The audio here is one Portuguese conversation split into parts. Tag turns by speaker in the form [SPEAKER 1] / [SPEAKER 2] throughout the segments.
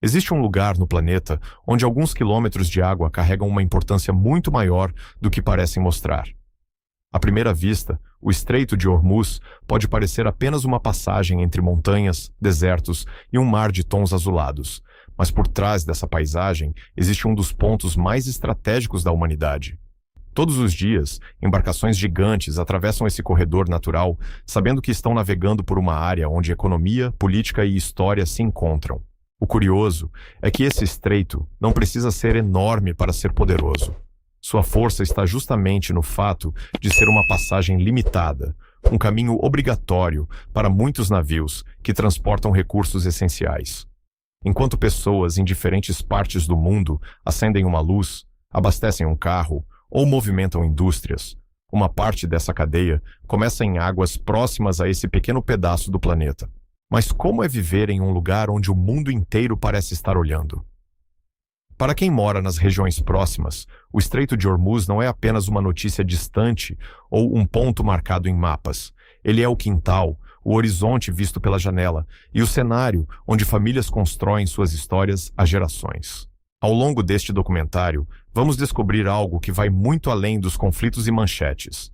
[SPEAKER 1] Existe um lugar no planeta onde alguns quilômetros de água carregam uma importância muito maior do que parecem mostrar. À primeira vista, o Estreito de Hormuz pode parecer apenas uma passagem entre montanhas, desertos e um mar de tons azulados, mas por trás dessa paisagem existe um dos pontos mais estratégicos da humanidade. Todos os dias, embarcações gigantes atravessam esse corredor natural, sabendo que estão navegando por uma área onde economia, política e história se encontram. O curioso é que esse estreito não precisa ser enorme para ser poderoso. Sua força está justamente no fato de ser uma passagem limitada, um caminho obrigatório para muitos navios que transportam recursos essenciais. Enquanto pessoas em diferentes partes do mundo acendem uma luz, abastecem um carro ou movimentam indústrias, uma parte dessa cadeia começa em águas próximas a esse pequeno pedaço do planeta. Mas como é viver em um lugar onde o mundo inteiro parece estar olhando? Para quem mora nas regiões próximas, o Estreito de Hormuz não é apenas uma notícia distante ou um ponto marcado em mapas. Ele é o quintal, o horizonte visto pela janela e o cenário onde famílias constroem suas histórias há gerações. Ao longo deste documentário, vamos descobrir algo que vai muito além dos conflitos e manchetes.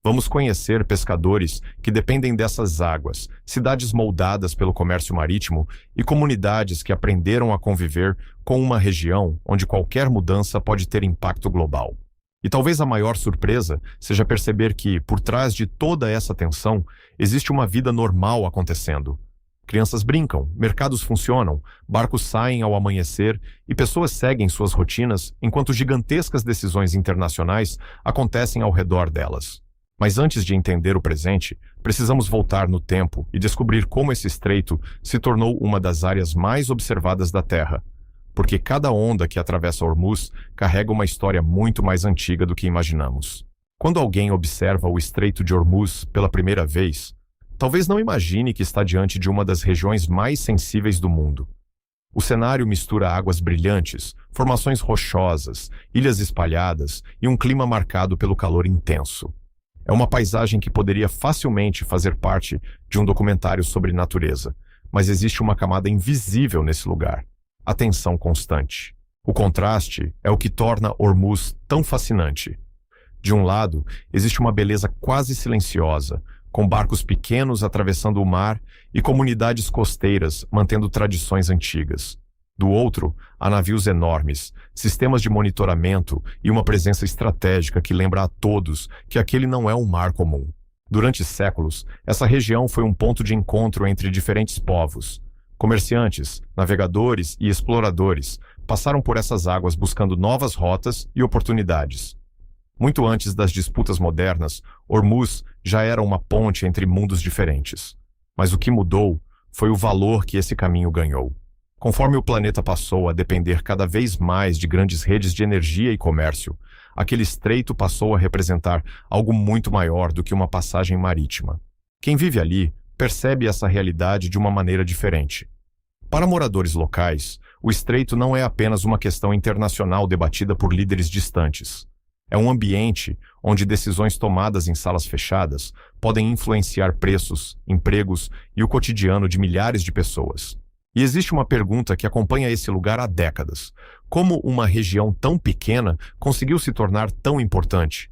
[SPEAKER 1] Vamos conhecer pescadores que dependem dessas águas, cidades moldadas pelo comércio marítimo e comunidades que aprenderam a conviver com uma região onde qualquer mudança pode ter impacto global. E talvez a maior surpresa seja perceber que, por trás de toda essa tensão, existe uma vida normal acontecendo. Crianças brincam, mercados funcionam, barcos saem ao amanhecer e pessoas seguem suas rotinas enquanto gigantescas decisões internacionais acontecem ao redor delas. Mas antes de entender o presente, precisamos voltar no tempo e descobrir como esse estreito se tornou uma das áreas mais observadas da Terra. Porque cada onda que atravessa Hormuz carrega uma história muito mais antiga do que imaginamos. Quando alguém observa o Estreito de Hormuz pela primeira vez, talvez não imagine que está diante de uma das regiões mais sensíveis do mundo. O cenário mistura águas brilhantes, formações rochosas, ilhas espalhadas e um clima marcado pelo calor intenso. É uma paisagem que poderia facilmente fazer parte de um documentário sobre natureza, mas existe uma camada invisível nesse lugar: a tensão constante. O contraste é o que torna Hormuz tão fascinante. De um lado, existe uma beleza quase silenciosa, com barcos pequenos atravessando o mar e comunidades costeiras mantendo tradições antigas. Do outro, há navios enormes, sistemas de monitoramento e uma presença estratégica que lembra a todos que aquele não é um mar comum. Durante séculos, essa região foi um ponto de encontro entre diferentes povos. Comerciantes, navegadores e exploradores passaram por essas águas buscando novas rotas e oportunidades. Muito antes das disputas modernas, Hormuz já era uma ponte entre mundos diferentes. Mas o que mudou foi o valor que esse caminho ganhou. Conforme o planeta passou a depender cada vez mais de grandes redes de energia e comércio, aquele estreito passou a representar algo muito maior do que uma passagem marítima. Quem vive ali percebe essa realidade de uma maneira diferente. Para moradores locais, o estreito não é apenas uma questão internacional debatida por líderes distantes. É um ambiente onde decisões tomadas em salas fechadas podem influenciar preços, empregos e o cotidiano de milhares de pessoas. E existe uma pergunta que acompanha esse lugar há décadas: como uma região tão pequena conseguiu se tornar tão importante?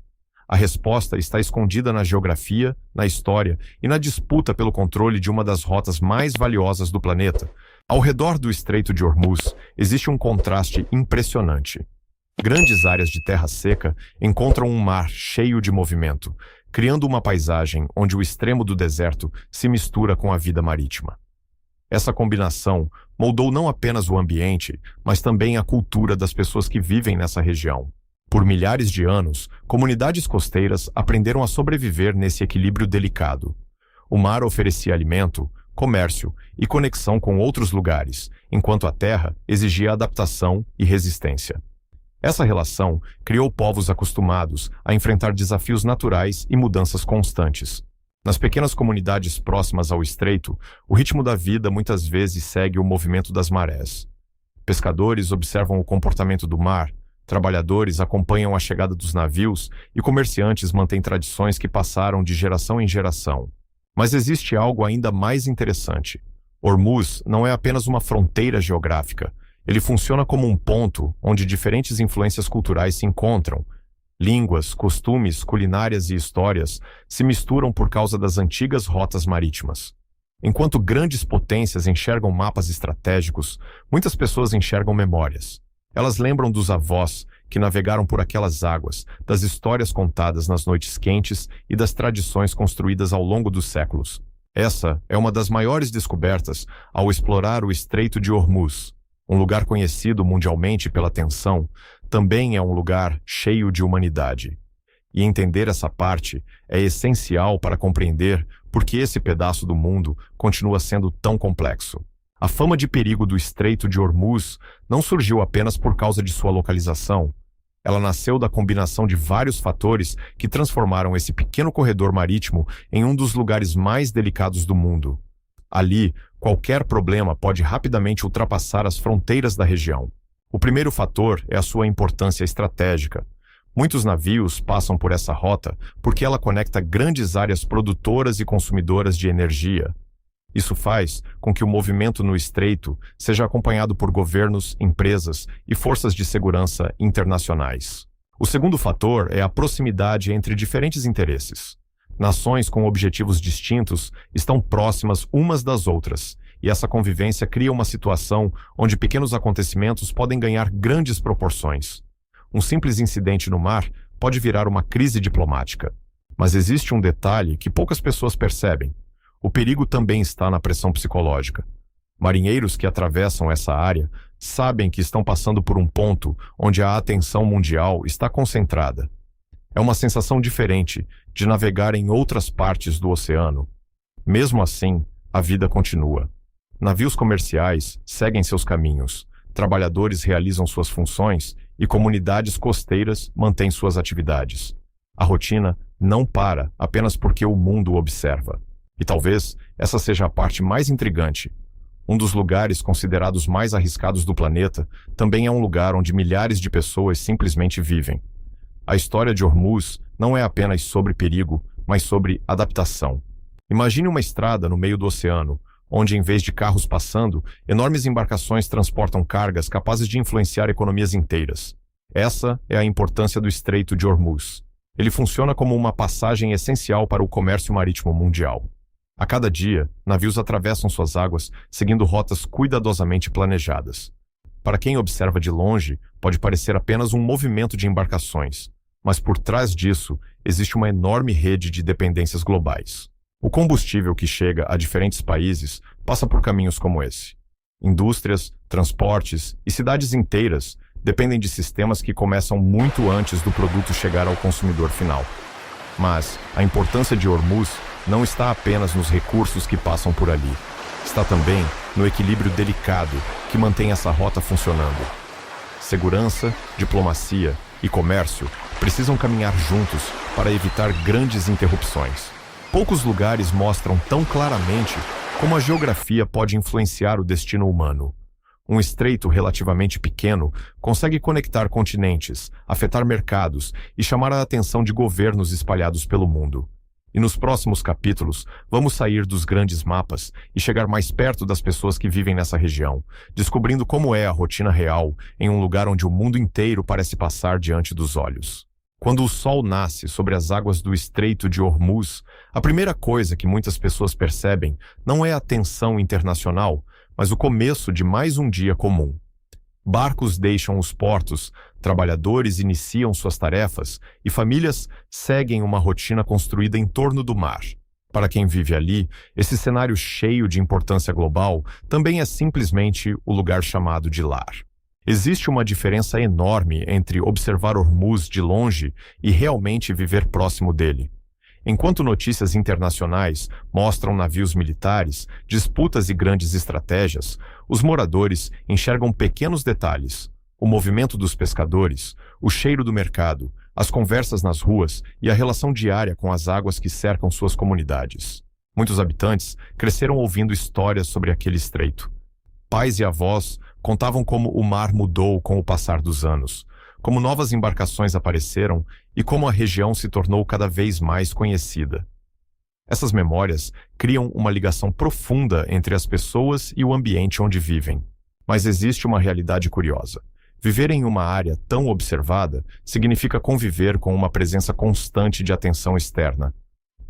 [SPEAKER 1] A resposta está escondida na geografia, na história e na disputa pelo controle de uma das rotas mais valiosas do planeta. Ao redor do Estreito de Hormuz existe um contraste impressionante. Grandes áreas de terra seca encontram um mar cheio de movimento, criando uma paisagem onde o extremo do deserto se mistura com a vida marítima. Essa combinação moldou não apenas o ambiente, mas também a cultura das pessoas que vivem nessa região. Por milhares de anos, comunidades costeiras aprenderam a sobreviver nesse equilíbrio delicado. O mar oferecia alimento, comércio e conexão com outros lugares, enquanto a terra exigia adaptação e resistência. Essa relação criou povos acostumados a enfrentar desafios naturais e mudanças constantes. Nas pequenas comunidades próximas ao estreito, o ritmo da vida muitas vezes segue o movimento das marés. Pescadores observam o comportamento do mar, trabalhadores acompanham a chegada dos navios e comerciantes mantêm tradições que passaram de geração em geração. Mas existe algo ainda mais interessante. Hormuz não é apenas uma fronteira geográfica. Ele funciona como um ponto onde diferentes influências culturais se encontram. Línguas, costumes, culinárias e histórias se misturam por causa das antigas rotas marítimas. Enquanto grandes potências enxergam mapas estratégicos, muitas pessoas enxergam memórias. Elas lembram dos avós que navegaram por aquelas águas, das histórias contadas nas noites quentes e das tradições construídas ao longo dos séculos. Essa é uma das maiores descobertas ao explorar o Estreito de Hormuz. Um lugar conhecido mundialmente pela tensão, também é um lugar cheio de humanidade. E entender essa parte é essencial para compreender por que esse pedaço do mundo continua sendo tão complexo. A fama de perigo do Estreito de Hormuz não surgiu apenas por causa de sua localização. Ela nasceu da combinação de vários fatores que transformaram esse pequeno corredor marítimo em um dos lugares mais delicados do mundo. Ali, qualquer problema pode rapidamente ultrapassar as fronteiras da região. O primeiro fator é a sua importância estratégica. Muitos navios passam por essa rota porque ela conecta grandes áreas produtoras e consumidoras de energia. Isso faz com que o movimento no estreito seja acompanhado por governos, empresas e forças de segurança internacionais. O segundo fator é a proximidade entre diferentes interesses. Nações com objetivos distintos estão próximas umas das outras, e essa convivência cria uma situação onde pequenos acontecimentos podem ganhar grandes proporções. Um simples incidente no mar pode virar uma crise diplomática. Mas existe um detalhe que poucas pessoas percebem. O perigo também está na pressão psicológica. Marinheiros que atravessam essa área sabem que estão passando por um ponto onde a atenção mundial está concentrada. É uma sensação diferente de navegar em outras partes do oceano. Mesmo assim, a vida continua. Navios comerciais seguem seus caminhos, trabalhadores realizam suas funções e comunidades costeiras mantêm suas atividades. A rotina não para apenas porque o mundo observa. E talvez essa seja a parte mais intrigante. Um dos lugares considerados mais arriscados do planeta também é um lugar onde milhares de pessoas simplesmente vivem. A história de Hormuz não é apenas sobre perigo, mas sobre adaptação. Imagine uma estrada no meio do oceano, onde em vez de carros passando, enormes embarcações transportam cargas capazes de influenciar economias inteiras. Essa é a importância do Estreito de Hormuz. Ele funciona como uma passagem essencial para o comércio marítimo mundial. A cada dia, navios atravessam suas águas seguindo rotas cuidadosamente planejadas. Para quem observa de longe, pode parecer apenas um movimento de embarcações, mas por trás disso existe uma enorme rede de dependências globais. O combustível que chega a diferentes países passa por caminhos como esse. Indústrias, transportes e cidades inteiras dependem de sistemas que começam muito antes do produto chegar ao consumidor final. Mas a importância de Hormuz não está apenas nos recursos que passam por ali. Está também no equilíbrio delicado que mantém essa rota funcionando. Segurança, diplomacia e comércio precisam caminhar juntos para evitar grandes interrupções. Poucos lugares mostram tão claramente como a geografia pode influenciar o destino humano. Um estreito relativamente pequeno consegue conectar continentes, afetar mercados e chamar a atenção de governos espalhados pelo mundo. E nos próximos capítulos, vamos sair dos grandes mapas e chegar mais perto das pessoas que vivem nessa região, descobrindo como é a rotina real em um lugar onde o mundo inteiro parece passar diante dos olhos. Quando o sol nasce sobre as águas do Estreito de Hormuz, a primeira coisa que muitas pessoas percebem não é a tensão internacional, mas o começo de mais um dia comum. Barcos deixam os portos, trabalhadores iniciam suas tarefas e famílias seguem uma rotina construída em torno do mar. Para quem vive ali, esse cenário cheio de importância global também é simplesmente o lugar chamado de lar. Existe uma diferença enorme entre observar Hormuz de longe e realmente viver próximo dele. Enquanto notícias internacionais mostram navios militares, disputas e grandes estratégias, os moradores enxergam pequenos detalhes: o movimento dos pescadores, o cheiro do mercado, as conversas nas ruas e a relação diária com as águas que cercam suas comunidades. Muitos habitantes cresceram ouvindo histórias sobre aquele estreito. Pais e avós contavam como o mar mudou com o passar dos anos, como novas embarcações apareceram e como a região se tornou cada vez mais conhecida. Essas memórias criam uma ligação profunda entre as pessoas e o ambiente onde vivem. Mas existe uma realidade curiosa. Viver em uma área tão observada significa conviver com uma presença constante de atenção externa.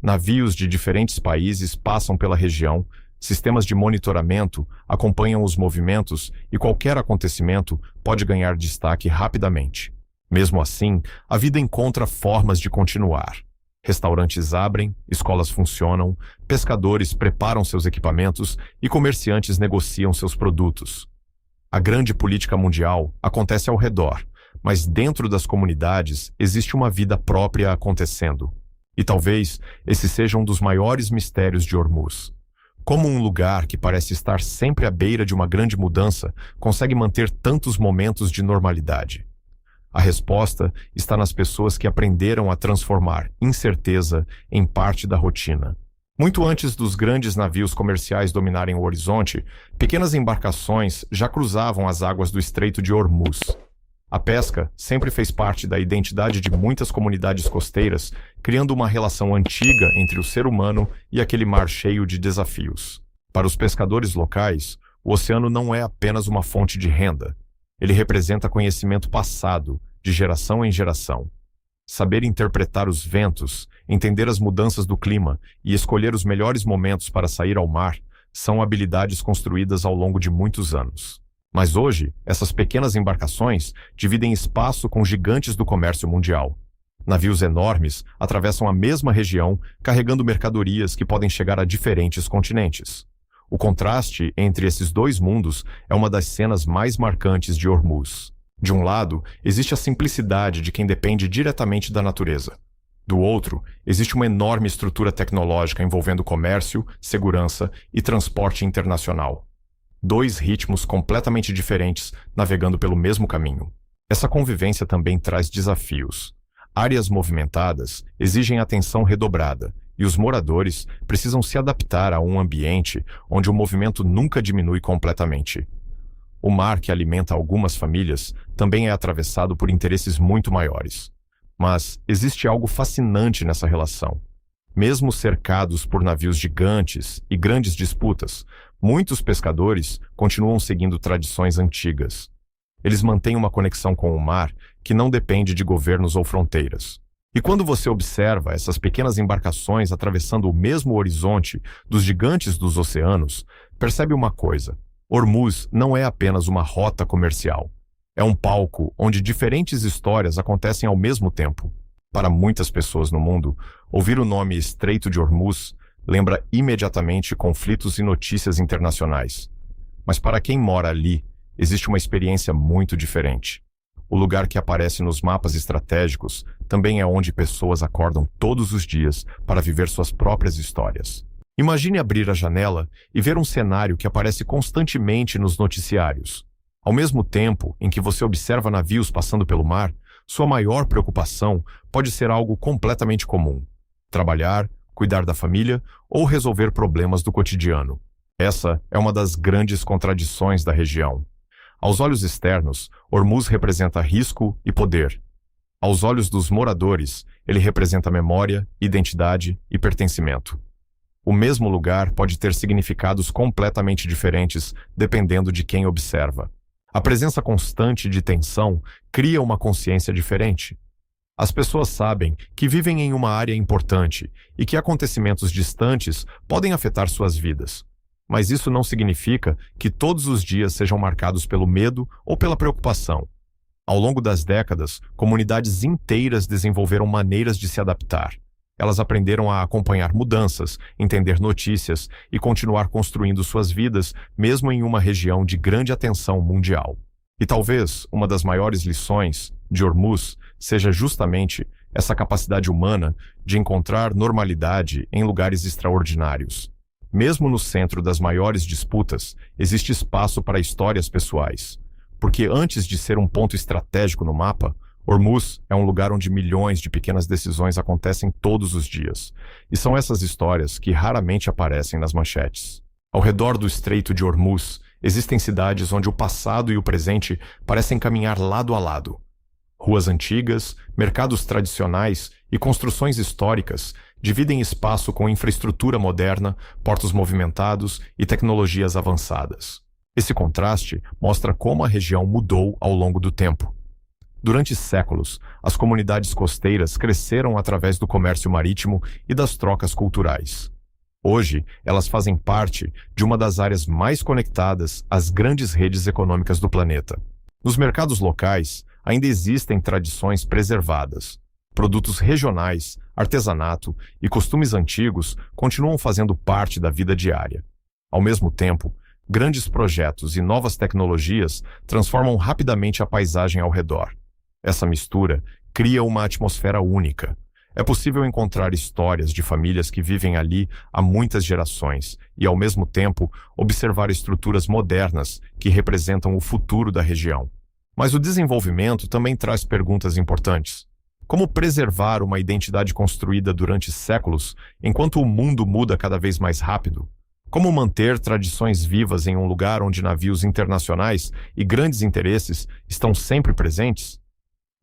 [SPEAKER 1] Navios de diferentes países passam pela região, sistemas de monitoramento acompanham os movimentos e qualquer acontecimento pode ganhar destaque rapidamente. Mesmo assim, a vida encontra formas de continuar. Restaurantes abrem, escolas funcionam, pescadores preparam seus equipamentos e comerciantes negociam seus produtos. A grande política mundial acontece ao redor, mas dentro das comunidades existe uma vida própria acontecendo. E talvez esse seja um dos maiores mistérios de Hormuz. Como um lugar que parece estar sempre à beira de uma grande mudança consegue manter tantos momentos de normalidade? A resposta está nas pessoas que aprenderam a transformar incerteza em parte da rotina. Muito antes dos grandes navios comerciais dominarem o horizonte, pequenas embarcações já cruzavam as águas do Estreito de Hormuz. A pesca sempre fez parte da identidade de muitas comunidades costeiras, criando uma relação antiga entre o ser humano e aquele mar cheio de desafios. Para os pescadores locais, o oceano não é apenas uma fonte de renda. Ele representa conhecimento passado, de geração em geração. Saber interpretar os ventos, entender as mudanças do clima e escolher os melhores momentos para sair ao mar são habilidades construídas ao longo de muitos anos. Mas hoje, essas pequenas embarcações dividem espaço com gigantes do comércio mundial. Navios enormes atravessam a mesma região, carregando mercadorias que podem chegar a diferentes continentes. O contraste entre esses dois mundos é uma das cenas mais marcantes de Hormuz. De um lado, existe a simplicidade de quem depende diretamente da natureza. Do outro, existe uma enorme estrutura tecnológica envolvendo comércio, segurança e transporte internacional. Dois ritmos completamente diferentes navegando pelo mesmo caminho. Essa convivência também traz desafios. Áreas movimentadas exigem atenção redobrada e os moradores precisam se adaptar a um ambiente onde o movimento nunca diminui completamente. O mar que alimenta algumas famílias também é atravessado por interesses muito maiores. Mas existe algo fascinante nessa relação. Mesmo cercados por navios gigantes e grandes disputas, muitos pescadores continuam seguindo tradições antigas. Eles mantêm uma conexão com o mar que não depende de governos ou fronteiras. E quando você observa essas pequenas embarcações atravessando o mesmo horizonte dos gigantes dos oceanos, percebe uma coisa: Hormuz não é apenas uma rota comercial. É um palco onde diferentes histórias acontecem ao mesmo tempo. Para muitas pessoas no mundo, ouvir o nome Estreito de Hormuz lembra imediatamente conflitos e notícias internacionais. Mas para quem mora ali, existe uma experiência muito diferente. O lugar que aparece nos mapas estratégicos também é onde pessoas acordam todos os dias para viver suas próprias histórias. Imagine abrir a janela e ver um cenário que aparece constantemente nos noticiários. Ao mesmo tempo em que você observa navios passando pelo mar, sua maior preocupação pode ser algo completamente comum: trabalhar, cuidar da família ou resolver problemas do cotidiano. Essa é uma das grandes contradições da região. Aos olhos externos, Hormuz representa risco e poder. Aos olhos dos moradores, ele representa memória, identidade e pertencimento. O mesmo lugar pode ter significados completamente diferentes dependendo de quem observa. A presença constante de tensão cria uma consciência diferente. As pessoas sabem que vivem em uma área importante e que acontecimentos distantes podem afetar suas vidas. Mas isso não significa que todos os dias sejam marcados pelo medo ou pela preocupação. Ao longo das décadas, comunidades inteiras desenvolveram maneiras de se adaptar. Elas aprenderam a acompanhar mudanças, entender notícias e continuar construindo suas vidas, mesmo em uma região de grande atenção mundial. E talvez uma das maiores lições de Hormuz seja justamente essa capacidade humana de encontrar normalidade em lugares extraordinários. Mesmo no centro das maiores disputas, existe espaço para histórias pessoais. Porque antes de ser um ponto estratégico no mapa, Hormuz é um lugar onde milhões de pequenas decisões acontecem todos os dias. E são essas histórias que raramente aparecem nas manchetes. Ao redor do Estreito de Hormuz, existem cidades onde o passado e o presente parecem caminhar lado a lado. Ruas antigas, mercados tradicionais e construções históricas dividem espaço com infraestrutura moderna, portos movimentados e tecnologias avançadas. Esse contraste mostra como a região mudou ao longo do tempo. Durante séculos, as comunidades costeiras cresceram através do comércio marítimo e das trocas culturais. Hoje, elas fazem parte de uma das áreas mais conectadas às grandes redes econômicas do planeta. Nos mercados locais, ainda existem tradições preservadas. Produtos regionais, artesanato e costumes antigos continuam fazendo parte da vida diária. Ao mesmo tempo, grandes projetos e novas tecnologias transformam rapidamente a paisagem ao redor. Essa mistura cria uma atmosfera única. É possível encontrar histórias de famílias que vivem ali há muitas gerações e, ao mesmo tempo, observar estruturas modernas que representam o futuro da região. Mas o desenvolvimento também traz perguntas importantes. Como preservar uma identidade construída durante séculos, enquanto o mundo muda cada vez mais rápido? Como manter tradições vivas em um lugar onde navios internacionais e grandes interesses estão sempre presentes?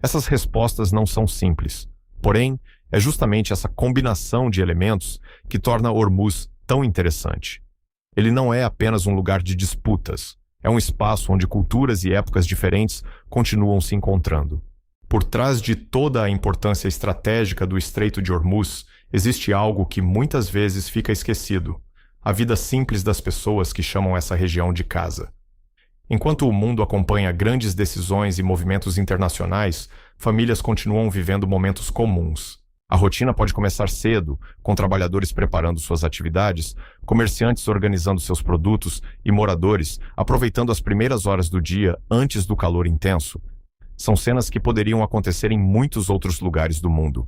[SPEAKER 1] Essas respostas não são simples. Porém, é justamente essa combinação de elementos que torna Hormuz tão interessante. Ele não é apenas um lugar de disputas, é um espaço onde culturas e épocas diferentes continuam se encontrando. Por trás de toda a importância estratégica do Estreito de Hormuz, existe algo que muitas vezes fica esquecido: a vida simples das pessoas que chamam essa região de casa. Enquanto o mundo acompanha grandes decisões e movimentos internacionais, famílias continuam vivendo momentos comuns. A rotina pode começar cedo, com trabalhadores preparando suas atividades, comerciantes organizando seus produtos e moradores aproveitando as primeiras horas do dia antes do calor intenso. São cenas que poderiam acontecer em muitos outros lugares do mundo.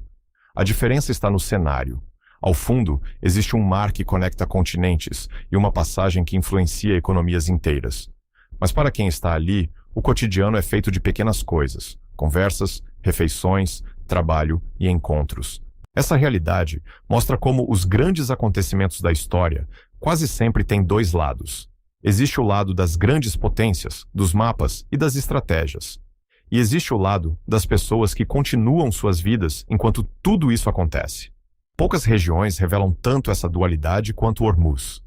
[SPEAKER 1] A diferença está no cenário. Ao fundo, existe um mar que conecta continentes e uma passagem que influencia economias inteiras. Mas para quem está ali, o cotidiano é feito de pequenas coisas: conversas, refeições, trabalho e encontros. Essa realidade mostra como os grandes acontecimentos da história quase sempre têm dois lados. Existe o lado das grandes potências, dos mapas e das estratégias. E existe o lado das pessoas que continuam suas vidas enquanto tudo isso acontece. Poucas regiões revelam tanto essa dualidade quanto Hormuz.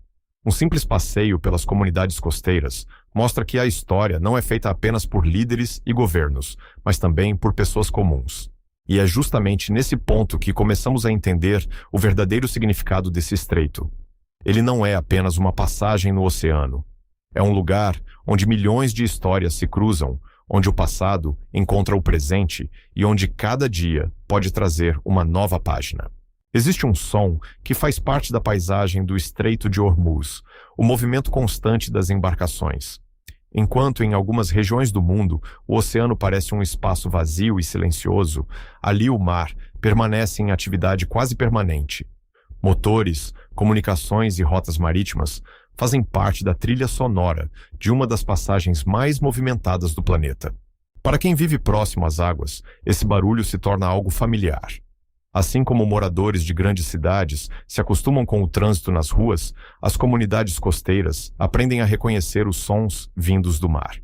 [SPEAKER 1] Um simples passeio pelas comunidades costeiras mostra que a história não é feita apenas por líderes e governos, mas também por pessoas comuns. E é justamente nesse ponto que começamos a entender o verdadeiro significado desse estreito. Ele não é apenas uma passagem no oceano. É um lugar onde milhões de histórias se cruzam, onde o passado encontra o presente e onde cada dia pode trazer uma nova página. Existe um som que faz parte da paisagem do Estreito de Hormuz, o movimento constante das embarcações. Enquanto em algumas regiões do mundo o oceano parece um espaço vazio e silencioso, ali o mar permanece em atividade quase permanente. Motores, comunicações e rotas marítimas fazem parte da trilha sonora de uma das passagens mais movimentadas do planeta. Para quem vive próximo às águas, esse barulho se torna algo familiar. Assim como moradores de grandes cidades se acostumam com o trânsito nas ruas, as comunidades costeiras aprendem a reconhecer os sons vindos do mar.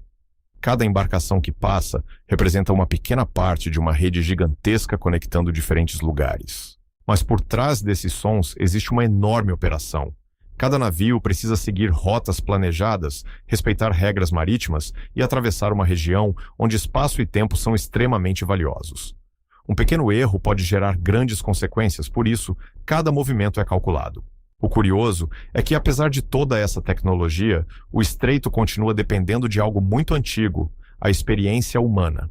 [SPEAKER 1] Cada embarcação que passa representa uma pequena parte de uma rede gigantesca conectando diferentes lugares. Mas por trás desses sons existe uma enorme operação. Cada navio precisa seguir rotas planejadas, respeitar regras marítimas e atravessar uma região onde espaço e tempo são extremamente valiosos. Um pequeno erro pode gerar grandes consequências, por isso, cada movimento é calculado. O curioso é que, apesar de toda essa tecnologia, o estreito continua dependendo de algo muito antigo: a experiência humana.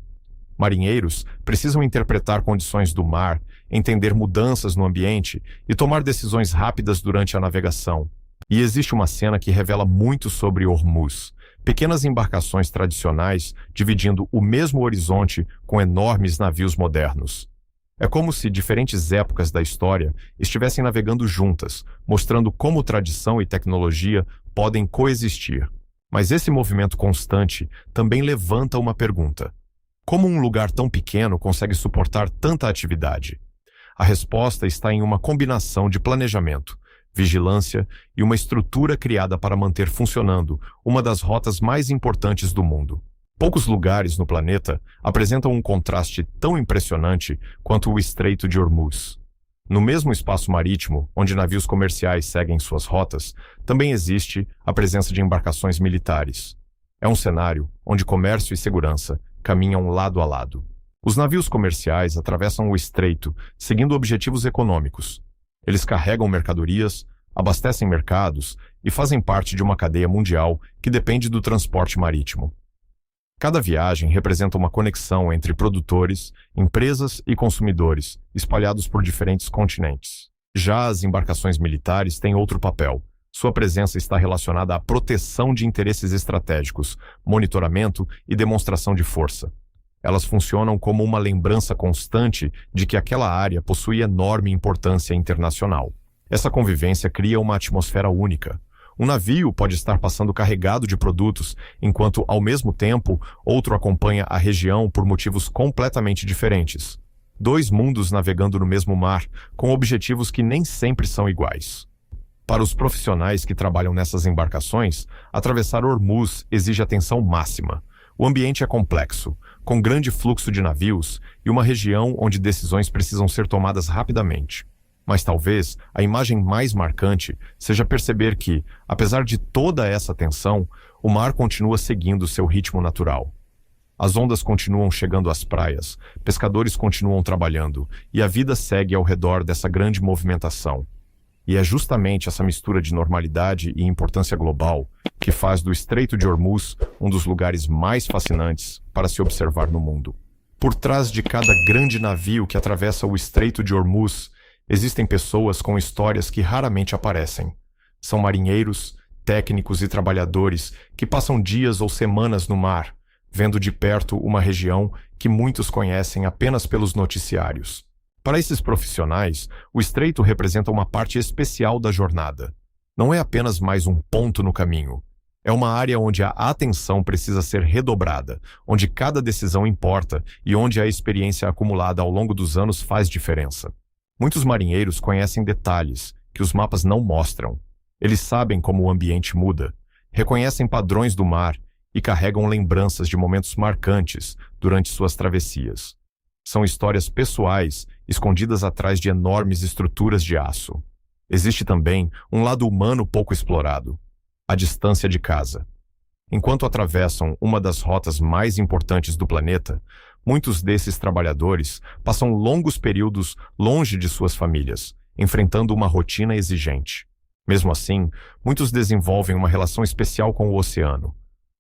[SPEAKER 1] Marinheiros precisam interpretar condições do mar, entender mudanças no ambiente e tomar decisões rápidas durante a navegação. E existe uma cena que revela muito sobre Hormuz: pequenas embarcações tradicionais dividindo o mesmo horizonte com enormes navios modernos. É como se diferentes épocas da história estivessem navegando juntas, mostrando como tradição e tecnologia podem coexistir. Mas esse movimento constante também levanta uma pergunta: como um lugar tão pequeno consegue suportar tanta atividade? A resposta está em uma combinação de planejamento, vigilância e uma estrutura criada para manter funcionando uma das rotas mais importantes do mundo. Poucos lugares no planeta apresentam um contraste tão impressionante quanto o Estreito de Hormuz. No mesmo espaço marítimo, onde navios comerciais seguem suas rotas, também existe a presença de embarcações militares. É um cenário onde comércio e segurança caminham lado a lado. Os navios comerciais atravessam o estreito seguindo objetivos econômicos. Eles carregam mercadorias, abastecem mercados e fazem parte de uma cadeia mundial que depende do transporte marítimo. Cada viagem representa uma conexão entre produtores, empresas e consumidores, espalhados por diferentes continentes. Já as embarcações militares têm outro papel. Sua presença está relacionada à proteção de interesses estratégicos, monitoramento e demonstração de força. Elas funcionam como uma lembrança constante de que aquela área possui enorme importância internacional. Essa convivência cria uma atmosfera única. Um navio pode estar passando carregado de produtos, enquanto, ao mesmo tempo, outro acompanha a região por motivos completamente diferentes. Dois mundos navegando no mesmo mar, com objetivos que nem sempre são iguais. Para os profissionais que trabalham nessas embarcações, atravessar Hormuz exige atenção máxima. O ambiente é complexo, com grande fluxo de navios e uma região onde decisões precisam ser tomadas rapidamente. Mas talvez a imagem mais marcante seja perceber que, apesar de toda essa tensão, o mar continua seguindo seu ritmo natural. As ondas continuam chegando às praias, pescadores continuam trabalhando e a vida segue ao redor dessa grande movimentação. E é justamente essa mistura de normalidade e importância global que faz do Estreito de Hormuz um dos lugares mais fascinantes para se observar no mundo. Por trás de cada grande navio que atravessa o Estreito de Hormuz, existem pessoas com histórias que raramente aparecem. São marinheiros, técnicos e trabalhadores que passam dias ou semanas no mar, vendo de perto uma região que muitos conhecem apenas pelos noticiários. Para esses profissionais, o estreito representa uma parte especial da jornada. Não é apenas mais um ponto no caminho. É uma área onde a atenção precisa ser redobrada, onde cada decisão importa e onde a experiência acumulada ao longo dos anos faz diferença. Muitos marinheiros conhecem detalhes que os mapas não mostram. Eles sabem como o ambiente muda, reconhecem padrões do mar e carregam lembranças de momentos marcantes durante suas travessias. São histórias pessoais, escondidas atrás de enormes estruturas de aço. Existe também um lado humano pouco explorado: a distância de casa. Enquanto atravessam uma das rotas mais importantes do planeta, muitos desses trabalhadores passam longos períodos longe de suas famílias, enfrentando uma rotina exigente. Mesmo assim, muitos desenvolvem uma relação especial com o oceano.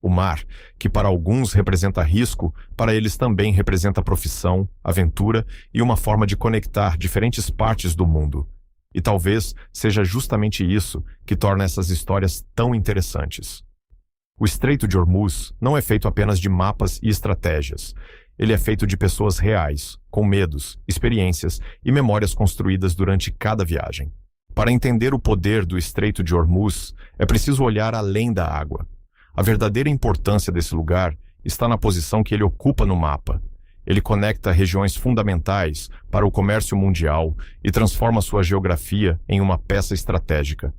[SPEAKER 1] O mar, que para alguns representa risco, para eles também representa profissão, aventura e uma forma de conectar diferentes partes do mundo. E talvez seja justamente isso que torna essas histórias tão interessantes. O Estreito de Hormuz não é feito apenas de mapas e estratégias. Ele é feito de pessoas reais, com medos, experiências e memórias construídas durante cada viagem. Para entender o poder do Estreito de Hormuz, é preciso olhar além da água. A verdadeira importância desse lugar está na posição que ele ocupa no mapa. Ele conecta regiões fundamentais para o comércio mundial e transforma sua geografia em uma peça estratégica.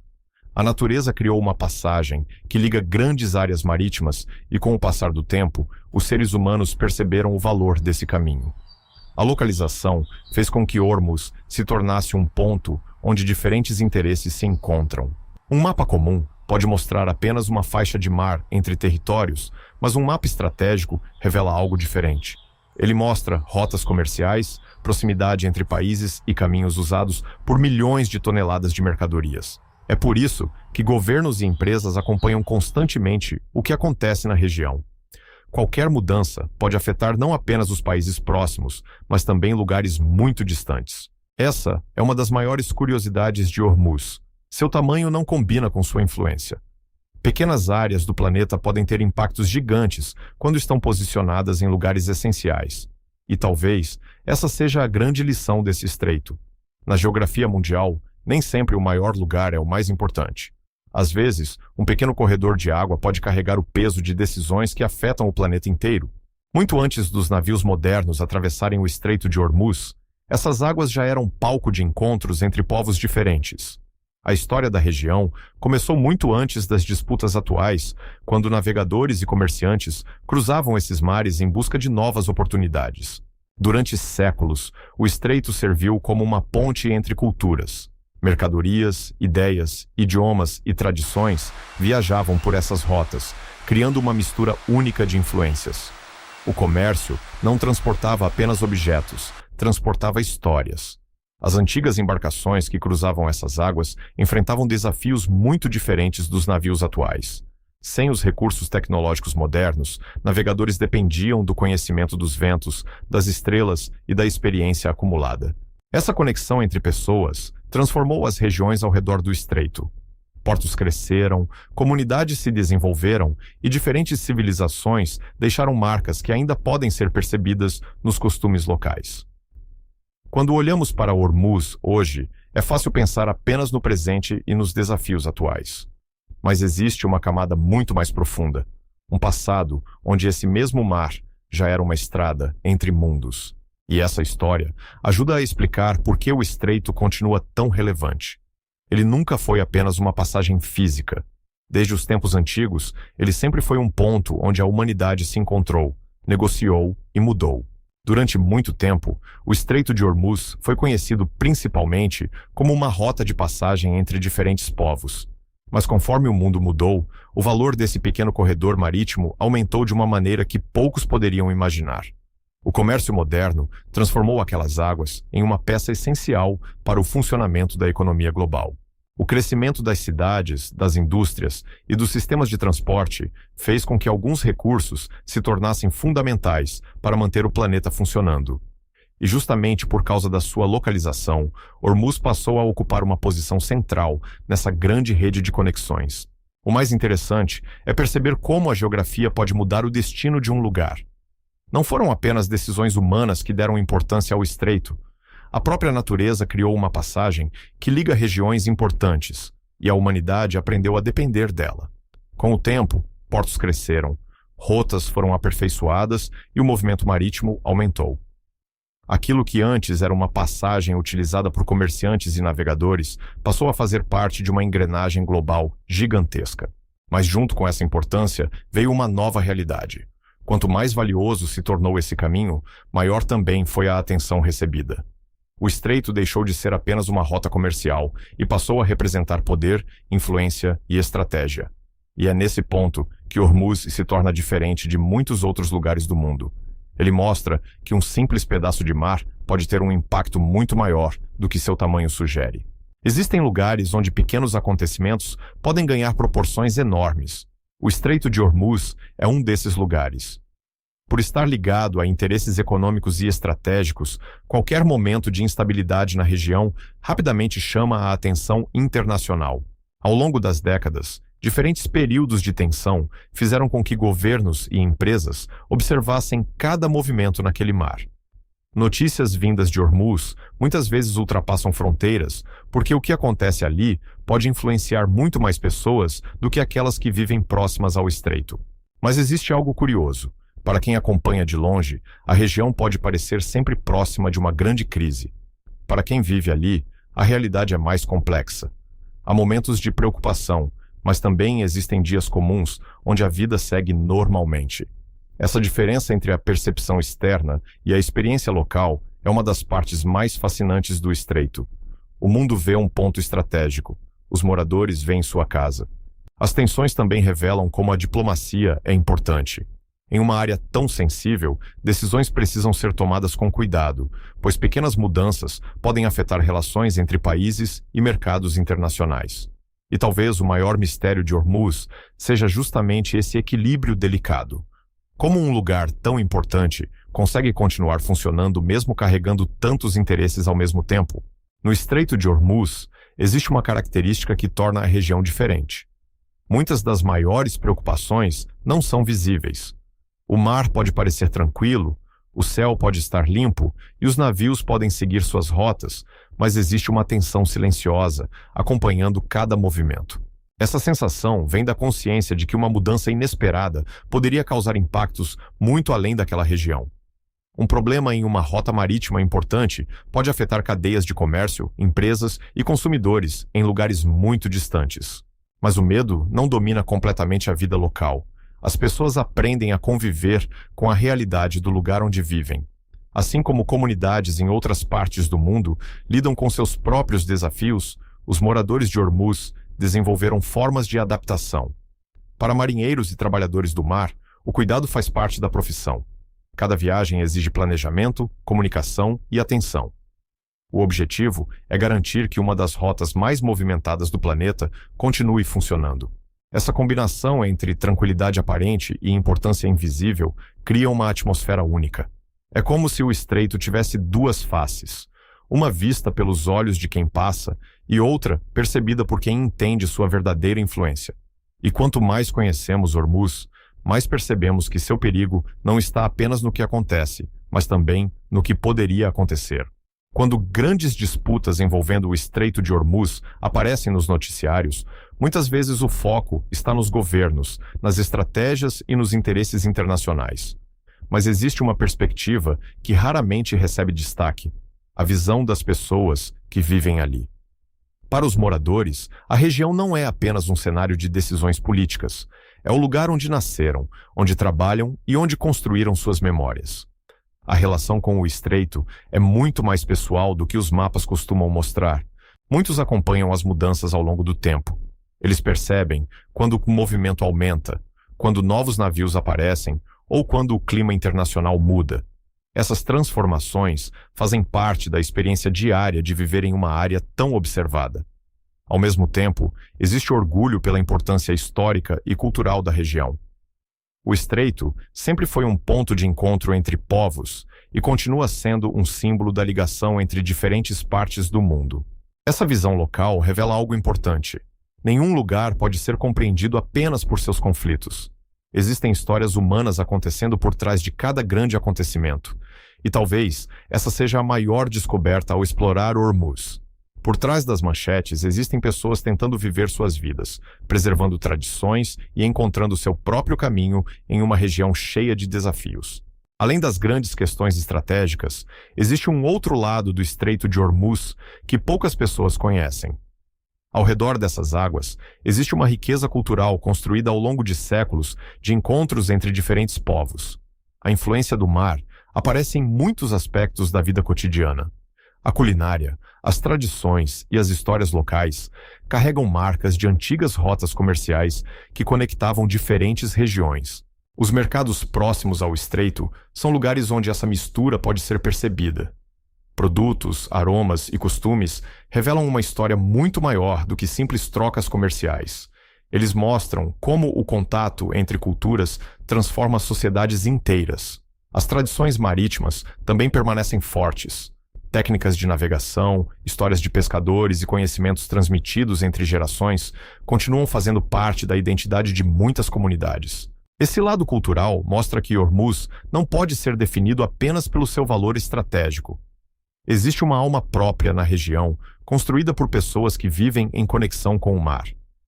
[SPEAKER 1] A natureza criou uma passagem que liga grandes áreas marítimas e, com o passar do tempo, os seres humanos perceberam o valor desse caminho. A localização fez com que Hormuz se tornasse um ponto onde diferentes interesses se encontram. Um mapa comum pode mostrar apenas uma faixa de mar entre territórios, mas um mapa estratégico revela algo diferente. Ele mostra rotas comerciais, proximidade entre países e caminhos usados por milhões de toneladas de mercadorias. É por isso que governos e empresas acompanham constantemente o que acontece na região. Qualquer mudança pode afetar não apenas os países próximos, mas também lugares muito distantes. Essa é uma das maiores curiosidades de Hormuz. Seu tamanho não combina com sua influência. Pequenas áreas do planeta podem ter impactos gigantes quando estão posicionadas em lugares essenciais. E talvez essa seja a grande lição desse estreito. Na geografia mundial, nem sempre o maior lugar é o mais importante. Às vezes, um pequeno corredor de água pode carregar o peso de decisões que afetam o planeta inteiro. Muito antes dos navios modernos atravessarem o Estreito de Hormuz, essas águas já eram palco de encontros entre povos diferentes. A história da região começou muito antes das disputas atuais, quando navegadores e comerciantes cruzavam esses mares em busca de novas oportunidades. Durante séculos, o estreito serviu como uma ponte entre culturas. Mercadorias, ideias, idiomas e tradições viajavam por essas rotas, criando uma mistura única de influências. O comércio não transportava apenas objetos, transportava histórias. As antigas embarcações que cruzavam essas águas enfrentavam desafios muito diferentes dos navios atuais. Sem os recursos tecnológicos modernos, navegadores dependiam do conhecimento dos ventos, das estrelas e da experiência acumulada. Essa conexão entre pessoas transformou as regiões ao redor do estreito. Portos cresceram, comunidades se desenvolveram e diferentes civilizações deixaram marcas que ainda podem ser percebidas nos costumes locais. Quando olhamos para Hormuz hoje, é fácil pensar apenas no presente e nos desafios atuais. Mas existe uma camada muito mais profunda, um passado onde esse mesmo mar já era uma estrada entre mundos. E essa história ajuda a explicar por que o estreito continua tão relevante. Ele nunca foi apenas uma passagem física. Desde os tempos antigos, ele sempre foi um ponto onde a humanidade se encontrou, negociou e mudou. Durante muito tempo, o Estreito de Hormuz foi conhecido principalmente como uma rota de passagem entre diferentes povos. Mas conforme o mundo mudou, o valor desse pequeno corredor marítimo aumentou de uma maneira que poucos poderiam imaginar. O comércio moderno transformou aquelas águas em uma peça essencial para o funcionamento da economia global. O crescimento das cidades, das indústrias e dos sistemas de transporte fez com que alguns recursos se tornassem fundamentais para manter o planeta funcionando. E justamente por causa da sua localização, Hormuz passou a ocupar uma posição central nessa grande rede de conexões. O mais interessante é perceber como a geografia pode mudar o destino de um lugar. Não foram apenas decisões humanas que deram importância ao estreito. A própria natureza criou uma passagem que liga regiões importantes, e a humanidade aprendeu a depender dela. Com o tempo, portos cresceram, rotas foram aperfeiçoadas e o movimento marítimo aumentou. Aquilo que antes era uma passagem utilizada por comerciantes e navegadores passou a fazer parte de uma engrenagem global gigantesca. Mas junto com essa importância veio uma nova realidade. Quanto mais valioso se tornou esse caminho, maior também foi a atenção recebida. O estreito deixou de ser apenas uma rota comercial e passou a representar poder, influência e estratégia. E é nesse ponto que Hormuz se torna diferente de muitos outros lugares do mundo. Ele mostra que um simples pedaço de mar pode ter um impacto muito maior do que seu tamanho sugere. Existem lugares onde pequenos acontecimentos podem ganhar proporções enormes. O Estreito de Hormuz é um desses lugares. Por estar ligado a interesses econômicos e estratégicos, qualquer momento de instabilidade na região rapidamente chama a atenção internacional. Ao longo das décadas, diferentes períodos de tensão fizeram com que governos e empresas observassem cada movimento naquele mar. Notícias vindas de Hormuz muitas vezes ultrapassam fronteiras, porque o que acontece ali pode influenciar muito mais pessoas do que aquelas que vivem próximas ao estreito. Mas existe algo curioso. Para quem acompanha de longe, a região pode parecer sempre próxima de uma grande crise. Para quem vive ali, a realidade é mais complexa. Há momentos de preocupação, mas também existem dias comuns onde a vida segue normalmente. Essa diferença entre a percepção externa e a experiência local é uma das partes mais fascinantes do estreito. O mundo vê um ponto estratégico. Os moradores veem sua casa. As tensões também revelam como a diplomacia é importante. Em uma área tão sensível, decisões precisam ser tomadas com cuidado, pois pequenas mudanças podem afetar relações entre países e mercados internacionais. E talvez o maior mistério de Hormuz seja justamente esse equilíbrio delicado. Como um lugar tão importante consegue continuar funcionando mesmo carregando tantos interesses ao mesmo tempo? No Estreito de Hormuz, existe uma característica que torna a região diferente. Muitas das maiores preocupações não são visíveis. O mar pode parecer tranquilo, o céu pode estar limpo e os navios podem seguir suas rotas, mas existe uma tensão silenciosa acompanhando cada movimento. Essa sensação vem da consciência de que uma mudança inesperada poderia causar impactos muito além daquela região. Um problema em uma rota marítima importante pode afetar cadeias de comércio, empresas e consumidores em lugares muito distantes. Mas o medo não domina completamente a vida local. As pessoas aprendem a conviver com a realidade do lugar onde vivem. Assim como comunidades em outras partes do mundo lidam com seus próprios desafios, os moradores de Hormuz desenvolveram formas de adaptação. Para marinheiros e trabalhadores do mar, o cuidado faz parte da profissão. Cada viagem exige planejamento, comunicação e atenção. O objetivo é garantir que uma das rotas mais movimentadas do planeta continue funcionando. Essa combinação entre tranquilidade aparente e importância invisível cria uma atmosfera única. É como se o estreito tivesse duas faces, uma vista pelos olhos de quem passa e outra percebida por quem entende sua verdadeira influência. E quanto mais conhecemos Hormuz, mais percebemos que seu perigo não está apenas no que acontece, mas também no que poderia acontecer. Quando grandes disputas envolvendo o Estreito de Hormuz aparecem nos noticiários, muitas vezes o foco está nos governos, nas estratégias e nos interesses internacionais. Mas existe uma perspectiva que raramente recebe destaque: a visão das pessoas que vivem ali. Para os moradores, a região não é apenas um cenário de decisões políticas. É o lugar onde nasceram, onde trabalham e onde construíram suas memórias. A relação com o estreito é muito mais pessoal do que os mapas costumam mostrar. Muitos acompanham as mudanças ao longo do tempo. Eles percebem quando o movimento aumenta, quando novos navios aparecem ou quando o clima internacional muda. Essas transformações fazem parte da experiência diária de viver em uma área tão observada. Ao mesmo tempo, existe orgulho pela importância histórica e cultural da região. O Estreito sempre foi um ponto de encontro entre povos e continua sendo um símbolo da ligação entre diferentes partes do mundo. Essa visão local revela algo importante. Nenhum lugar pode ser compreendido apenas por seus conflitos. Existem histórias humanas acontecendo por trás de cada grande acontecimento. E talvez essa seja a maior descoberta ao explorar Hormuz. Por trás das manchetes existem pessoas tentando viver suas vidas, preservando tradições e encontrando seu próprio caminho em uma região cheia de desafios. Além das grandes questões estratégicas, existe um outro lado do Estreito de Hormuz que poucas pessoas conhecem. Ao redor dessas águas, existe uma riqueza cultural construída ao longo de séculos de encontros entre diferentes povos. A influência do mar aparece em muitos aspectos da vida cotidiana. A culinária, as tradições e as histórias locais carregam marcas de antigas rotas comerciais que conectavam diferentes regiões. Os mercados próximos ao estreito são lugares onde essa mistura pode ser percebida. Produtos, aromas e costumes revelam uma história muito maior do que simples trocas comerciais. Eles mostram como o contato entre culturas transforma sociedades inteiras. As tradições marítimas também permanecem fortes. Técnicas de navegação, histórias de pescadores e conhecimentos transmitidos entre gerações continuam fazendo parte da identidade de muitas comunidades. Esse lado cultural mostra que Hormuz não pode ser definido apenas pelo seu valor estratégico. Existe uma alma própria na região, construída por pessoas que vivem em conexão com o mar.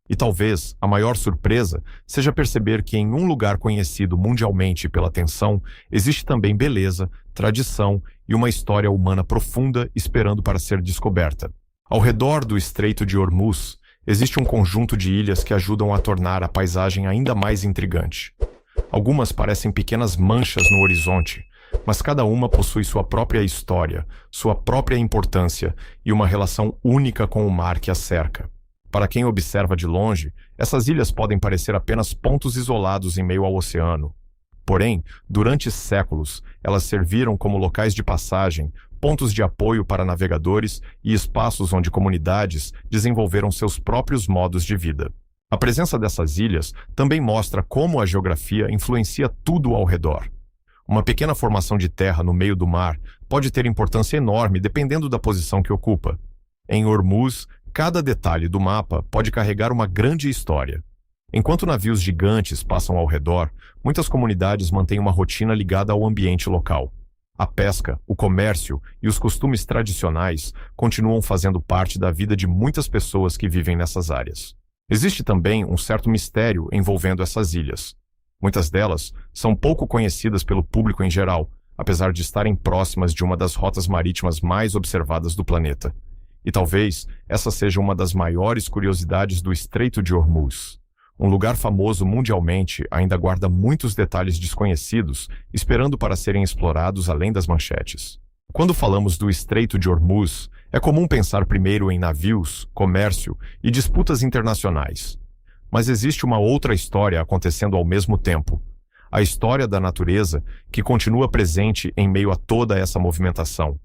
[SPEAKER 1] E talvez a maior surpresa seja perceber que em um lugar conhecido mundialmente pela atenção, existe também beleza, tradição e uma história humana profunda esperando para ser descoberta. Ao redor do Estreito de Hormuz, existe um conjunto de ilhas que ajudam a tornar a paisagem ainda mais intrigante. Algumas parecem pequenas manchas no horizonte, mas cada uma possui sua própria história, sua própria importância e uma relação única com o mar que a cerca. Para quem observa de longe, essas ilhas podem parecer apenas pontos isolados em meio ao oceano. Porém, durante séculos, elas serviram como locais de passagem, pontos de apoio para navegadores e espaços onde comunidades desenvolveram seus próprios modos de vida. A presença dessas ilhas também mostra como a geografia influencia tudo ao redor. Uma pequena formação de terra no meio do mar pode ter importância enorme dependendo da posição que ocupa. Em Hormuz, cada detalhe do mapa pode carregar uma grande história. Enquanto navios gigantes passam ao redor, muitas comunidades mantêm uma rotina ligada ao ambiente local. A pesca, o comércio e os costumes tradicionais continuam fazendo parte da vida de muitas pessoas que vivem nessas áreas. Existe também um certo mistério envolvendo essas ilhas. Muitas delas são pouco conhecidas pelo público em geral, apesar de estarem próximas de uma das rotas marítimas mais observadas do planeta. E talvez essa seja uma das maiores curiosidades do Estreito de Hormuz. Um lugar famoso mundialmente ainda guarda muitos detalhes desconhecidos, esperando para serem explorados além das manchetes. Quando falamos do Estreito de Hormuz, é comum pensar primeiro em navios, comércio e disputas internacionais. Mas existe uma outra história acontecendo ao mesmo tempo. A história da natureza que continua presente em meio a toda essa movimentação.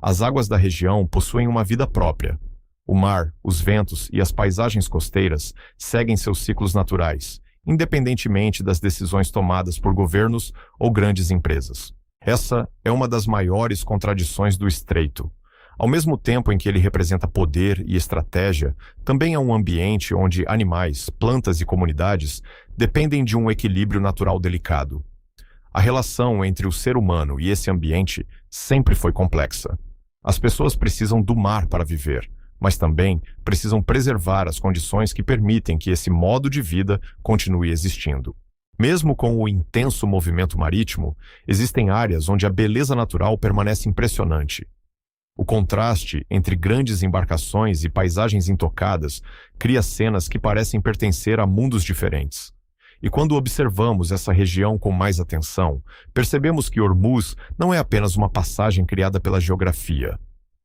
[SPEAKER 1] As águas da região possuem uma vida própria. O mar, os ventos e as paisagens costeiras seguem seus ciclos naturais, independentemente das decisões tomadas por governos ou grandes empresas. Essa é uma das maiores contradições do Estreito. Ao mesmo tempo em que ele representa poder e estratégia, também é um ambiente onde animais, plantas e comunidades dependem de um equilíbrio natural delicado. A relação entre o ser humano e esse ambiente sempre foi complexa. As pessoas precisam do mar para viver, mas também precisam preservar as condições que permitem que esse modo de vida continue existindo. Mesmo com o intenso movimento marítimo, existem áreas onde a beleza natural permanece impressionante. O contraste entre grandes embarcações e paisagens intocadas cria cenas que parecem pertencer a mundos diferentes. E quando observamos essa região com mais atenção, percebemos que Hormuz não é apenas uma passagem criada pela geografia.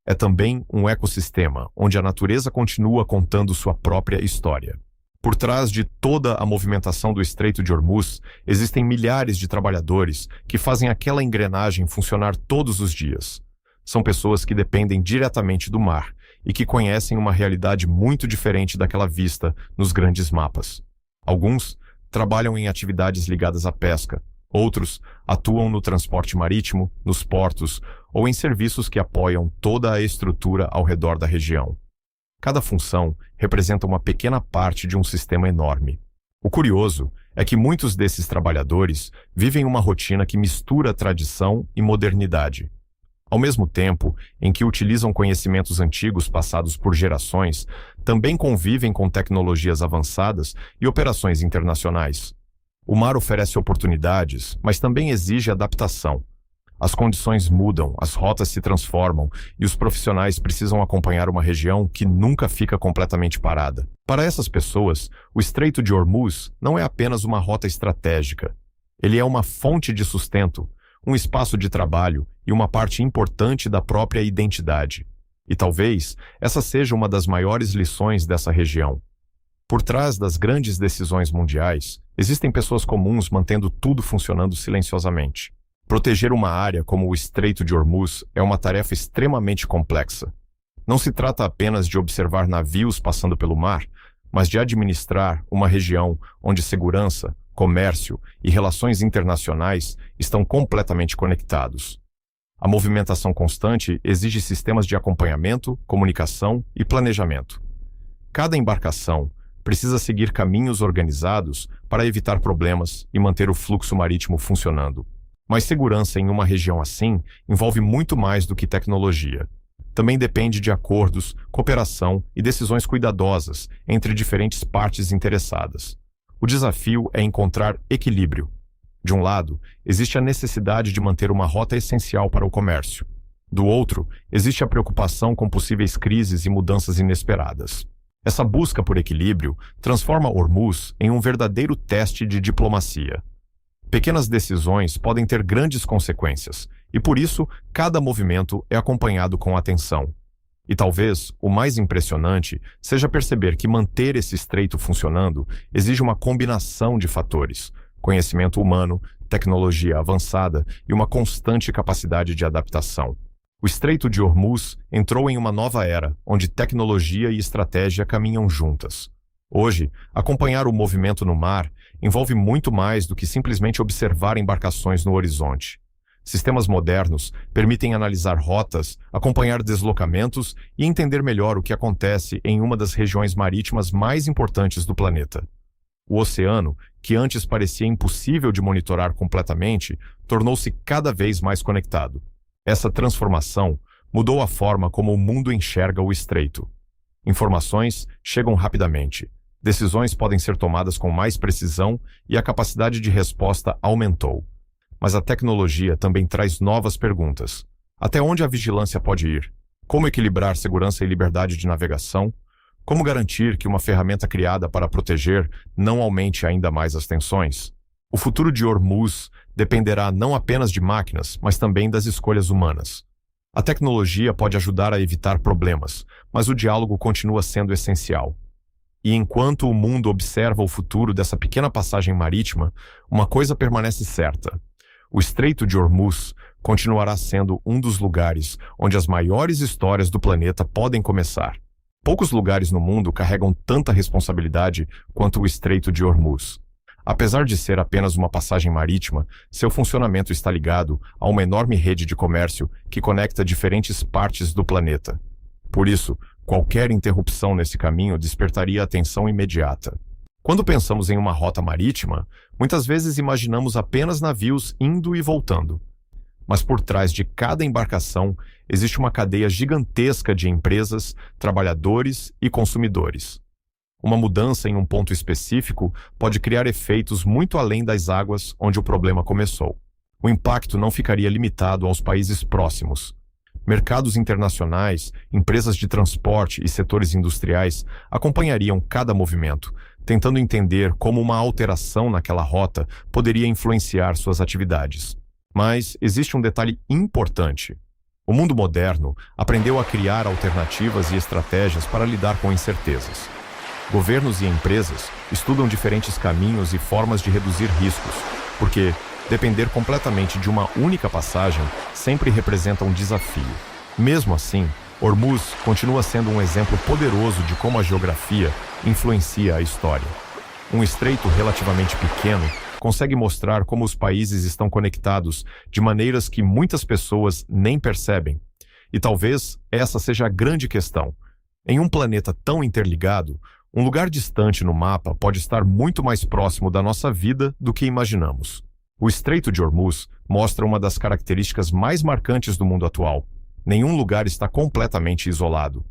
[SPEAKER 1] É também um ecossistema, onde a natureza continua contando sua própria história. Por trás de toda a movimentação do Estreito de Hormuz, existem milhares de trabalhadores que fazem aquela engrenagem funcionar todos os dias. São pessoas que dependem diretamente do mar e que conhecem uma realidade muito diferente daquela vista nos grandes mapas. Alguns trabalham em atividades ligadas à pesca, outros atuam no transporte marítimo, nos portos ou em serviços que apoiam toda a estrutura ao redor da região. Cada função representa uma pequena parte de um sistema enorme. O curioso é que muitos desses trabalhadores vivem uma rotina que mistura tradição e modernidade. Ao mesmo tempo em que utilizam conhecimentos antigos passados por gerações, também convivem com tecnologias avançadas e operações internacionais. O mar oferece oportunidades, mas também exige adaptação. As condições mudam, as rotas se transformam e os profissionais precisam acompanhar uma região que nunca fica completamente parada. Para essas pessoas, o Estreito de Hormuz não é apenas uma rota estratégica. Ele é uma fonte de sustento, um espaço de trabalho e uma parte importante da própria identidade. E talvez essa seja uma das maiores lições dessa região. Por trás das grandes decisões mundiais, existem pessoas comuns mantendo tudo funcionando silenciosamente. Proteger uma área como o Estreito de Hormuz é uma tarefa extremamente complexa. Não se trata apenas de observar navios passando pelo mar, mas de administrar uma região onde segurança, comércio e relações internacionais estão completamente conectados. A movimentação constante exige sistemas de acompanhamento, comunicação e planejamento. Cada embarcação precisa seguir caminhos organizados para evitar problemas e manter o fluxo marítimo funcionando. Mas segurança em uma região assim envolve muito mais do que tecnologia. Também depende de acordos, cooperação e decisões cuidadosas entre diferentes partes interessadas. O desafio é encontrar equilíbrio. De um lado, existe a necessidade de manter uma rota essencial para o comércio. Do outro, existe a preocupação com possíveis crises e mudanças inesperadas. Essa busca por equilíbrio transforma Hormuz em um verdadeiro teste de diplomacia. Pequenas decisões podem ter grandes consequências, e por isso cada movimento é acompanhado com atenção. E talvez o mais impressionante seja perceber que manter esse estreito funcionando exige uma combinação de fatores: conhecimento humano, tecnologia avançada e uma constante capacidade de adaptação. O Estreito de Hormuz entrou em uma nova era, onde tecnologia e estratégia caminham juntas. Hoje, acompanhar o movimento no mar envolve muito mais do que simplesmente observar embarcações no horizonte. Sistemas modernos permitem analisar rotas, acompanhar deslocamentos e entender melhor o que acontece em uma das regiões marítimas mais importantes do planeta. O oceano, que antes parecia impossível de monitorar completamente, tornou-se cada vez mais conectado. Essa transformação mudou a forma como o mundo enxerga o estreito. Informações chegam rapidamente, decisões podem ser tomadas com mais precisão e a capacidade de resposta aumentou. Mas a tecnologia também traz novas perguntas. Até onde a vigilância pode ir? Como equilibrar segurança e liberdade de navegação? Como garantir que uma ferramenta criada para proteger não aumente ainda mais as tensões? O futuro de Hormuz dependerá não apenas de máquinas, mas também das escolhas humanas. A tecnologia pode ajudar a evitar problemas, mas o diálogo continua sendo essencial. E enquanto o mundo observa o futuro dessa pequena passagem marítima, uma coisa permanece certa. O Estreito de Hormuz continuará sendo um dos lugares onde as maiores histórias do planeta podem começar. Poucos lugares no mundo carregam tanta responsabilidade quanto o Estreito de Hormuz. Apesar de ser apenas uma passagem marítima, seu funcionamento está ligado a uma enorme rede de comércio que conecta diferentes partes do planeta. Por isso, qualquer interrupção nesse caminho despertaria atenção imediata. Quando pensamos em uma rota marítima, muitas vezes imaginamos apenas navios indo e voltando. Mas por trás de cada embarcação existe uma cadeia gigantesca de empresas, trabalhadores e consumidores. Uma mudança em um ponto específico pode criar efeitos muito além das águas onde o problema começou. O impacto não ficaria limitado aos países próximos. Mercados internacionais, empresas de transporte e setores industriais acompanhariam cada movimento, tentando entender como uma alteração naquela rota poderia influenciar suas atividades. Mas existe um detalhe importante. O mundo moderno aprendeu a criar alternativas e estratégias para lidar com incertezas. Governos e empresas estudam diferentes caminhos e formas de reduzir riscos, porque depender completamente de uma única passagem sempre representa um desafio. Mesmo assim, Hormuz continua sendo um exemplo poderoso de como a geografia influencia a história. Um estreito relativamente pequeno consegue mostrar como os países estão conectados de maneiras que muitas pessoas nem percebem. E talvez essa seja a grande questão. Em um planeta tão interligado, um lugar distante no mapa pode estar muito mais próximo da nossa vida do que imaginamos. O Estreito de Hormuz mostra uma das características mais marcantes do mundo atual. Nenhum lugar está completamente isolado.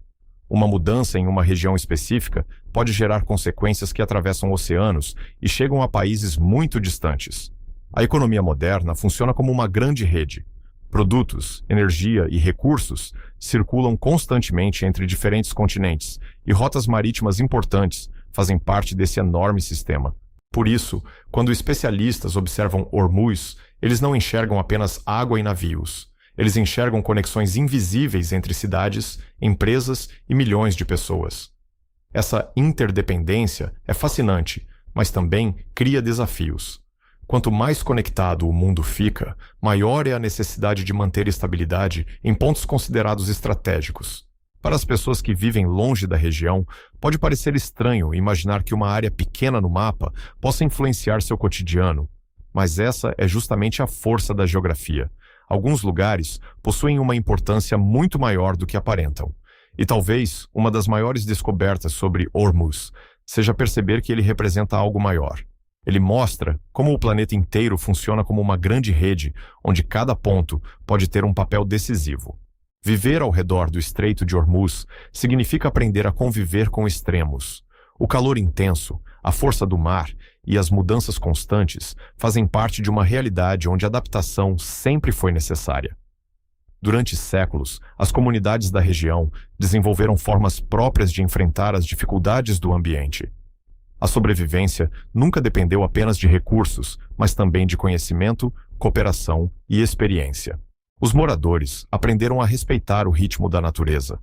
[SPEAKER 1] Uma mudança em uma região específica pode gerar consequências que atravessam oceanos e chegam a países muito distantes. A economia moderna funciona como uma grande rede. Produtos, energia e recursos circulam constantemente entre diferentes continentes, e rotas marítimas importantes fazem parte desse enorme sistema. Por isso, quando especialistas observam Hormuz, eles não enxergam apenas água e navios. Eles enxergam conexões invisíveis entre cidades, empresas e milhões de pessoas. Essa interdependência é fascinante, mas também cria desafios. Quanto mais conectado o mundo fica, maior é a necessidade de manter estabilidade em pontos considerados estratégicos. Para as pessoas que vivem longe da região, pode parecer estranho imaginar que uma área pequena no mapa possa influenciar seu cotidiano, mas essa é justamente a força da geografia. Alguns lugares possuem uma importância muito maior do que aparentam. E talvez uma das maiores descobertas sobre Hormuz seja perceber que ele representa algo maior. Ele mostra como o planeta inteiro funciona como uma grande rede, onde cada ponto pode ter um papel decisivo. Viver ao redor do Estreito de Hormuz significa aprender a conviver com extremos. O calor intenso, a força do mar e as mudanças constantes fazem parte de uma realidade onde a adaptação sempre foi necessária. Durante séculos, as comunidades da região desenvolveram formas próprias de enfrentar as dificuldades do ambiente. A sobrevivência nunca dependeu apenas de recursos, mas também de conhecimento, cooperação e experiência. Os moradores aprenderam a respeitar o ritmo da natureza.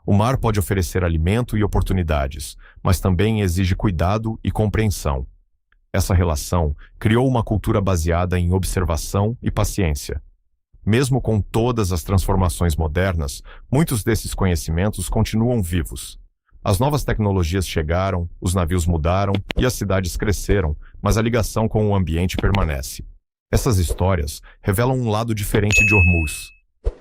[SPEAKER 1] O mar pode oferecer alimento e oportunidades, mas também exige cuidado e compreensão. Essa relação criou uma cultura baseada em observação e paciência. Mesmo com todas as transformações modernas, muitos desses conhecimentos continuam vivos. As novas tecnologias chegaram, os navios mudaram e as cidades cresceram, mas a ligação com o ambiente permanece. Essas histórias revelam um lado diferente de Hormuz.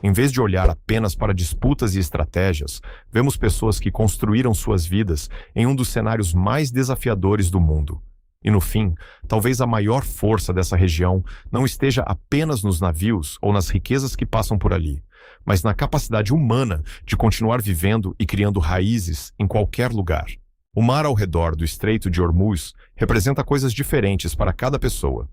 [SPEAKER 1] Em vez de olhar apenas para disputas e estratégias, vemos pessoas que construíram suas vidas em um dos cenários mais desafiadores do mundo. E no fim, talvez a maior força dessa região não esteja apenas nos navios ou nas riquezas que passam por ali, mas na capacidade humana de continuar vivendo e criando raízes em qualquer lugar. O mar ao redor do Estreito de Hormuz representa coisas diferentes para cada pessoa.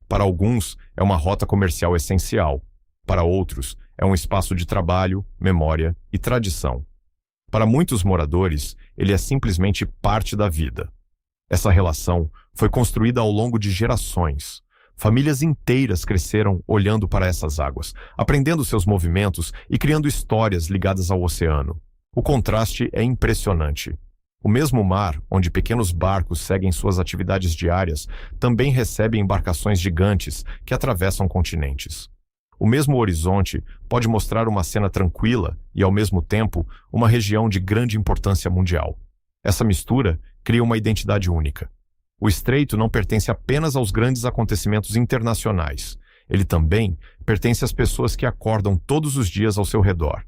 [SPEAKER 1] Para alguns, é uma rota comercial essencial. Para outros, é um espaço de trabalho, memória e tradição. Para muitos moradores, ele é simplesmente parte da vida. Essa relação foi construída ao longo de gerações. Famílias inteiras cresceram olhando para essas águas, aprendendo seus movimentos e criando histórias ligadas ao oceano. O contraste é impressionante. O mesmo mar, onde pequenos barcos seguem suas atividades diárias, também recebe embarcações gigantes que atravessam continentes. O mesmo horizonte pode mostrar uma cena tranquila e, ao mesmo tempo, uma região de grande importância mundial. Essa mistura cria uma identidade única. O estreito não pertence apenas aos grandes acontecimentos internacionais. Ele também pertence às pessoas que acordam todos os dias ao seu redor.